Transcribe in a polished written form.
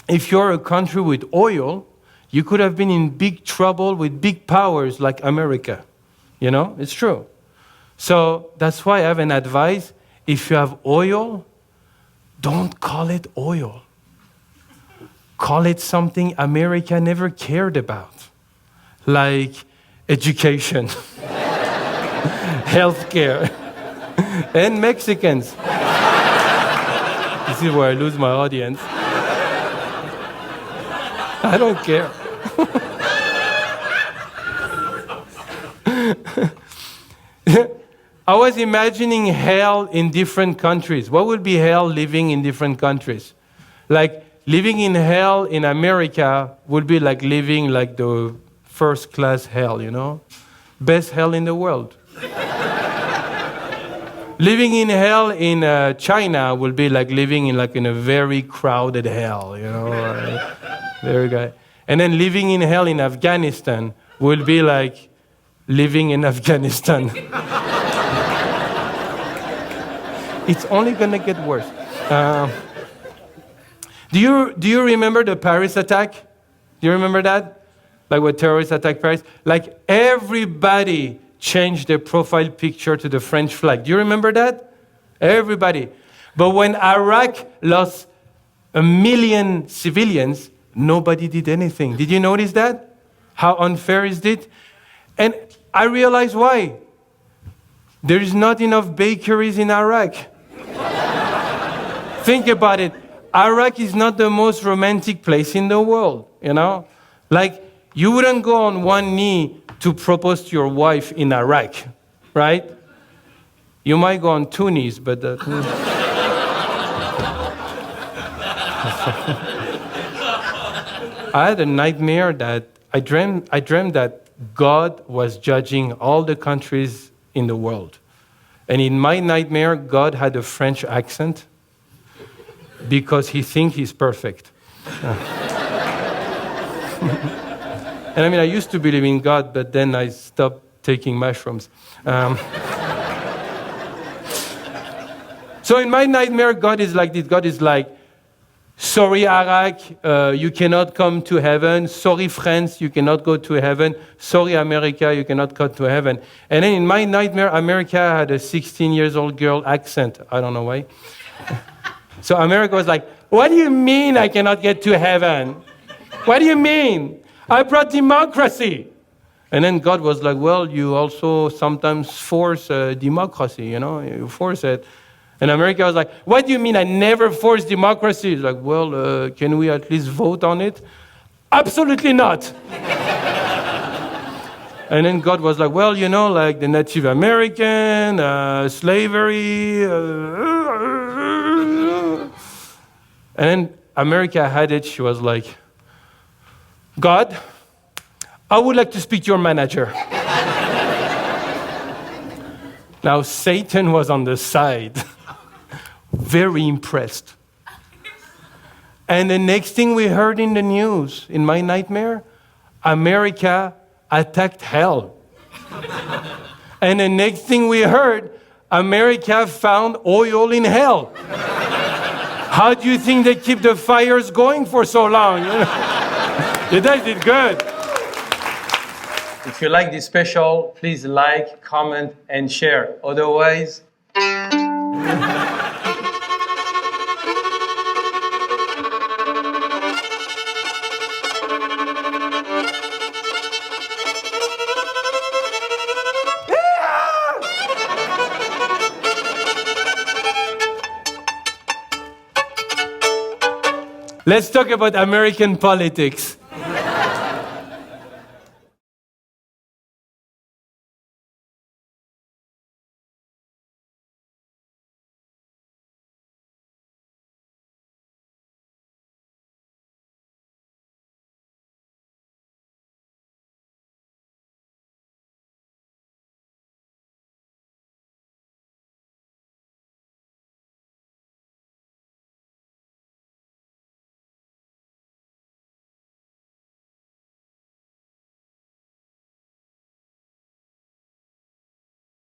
if you're a country with oil, you could have been in big trouble with big powers like America. You know, it's true. So that's why I have an advice. If you have oil, don't call it oil. Call it something America never cared about, like education, healthcare, and Mexicans. This is where I lose my audience. I don't care. I was imagining hell in different countries. What would be hell living in different countries? Like living in hell in America would be like living like the first class hell, you know? Best hell in the world. Living in hell in China will be like living in a very crowded hell, you know? Very good. And then living in hell in Afghanistan will be like living in Afghanistan. It's only going to get worse. Do you remember the Paris attack? Do you remember that? Like when terrorists attacked Paris? Like everybody changed their profile picture to the French flag. Do you remember that? Everybody. But when Iraq lost 1 million civilians, nobody did anything. Did you notice that? How unfair is it? And I realized why. There is not enough bakeries in Iraq. Think about it. Iraq is not the most romantic place in the world, you know? Like, you wouldn't go on one knee to propose to your wife in Iraq, right? You might go on 2 knees, but... I had a nightmare that I dreamed that God was judging all the countries in the world. And in my nightmare, God had a French accent because he thinks he's perfect. And I mean, I used to believe in God, but then I stopped taking mushrooms. So in my nightmare, God is like this. God is like, sorry, Iraq, you cannot come to heaven. Sorry, France, you cannot go to heaven. Sorry, America, you cannot go to heaven. And then in my nightmare, America had a 16-year-old girl accent. I don't know why. So America was like, what do you mean I cannot get to heaven? What do you mean? I brought democracy. And then God was like, well, you also sometimes force democracy, you know, you force it. And America was like, what do you mean I never forced democracy? It's like, well, can we at least vote on it? Absolutely not. And then God was like, well, you know, like the Native American, slavery. And then America had it. She was like, God, I would like to speak to your manager. Now, Satan was on the side. Very impressed. And the next thing we heard in the news, in my nightmare, America attacked hell. And the next thing we heard, America found oil in hell. How do you think they keep the fires going for so long? You guys did good. If you like this special, please like, comment, and share. Otherwise... Let's talk about American politics.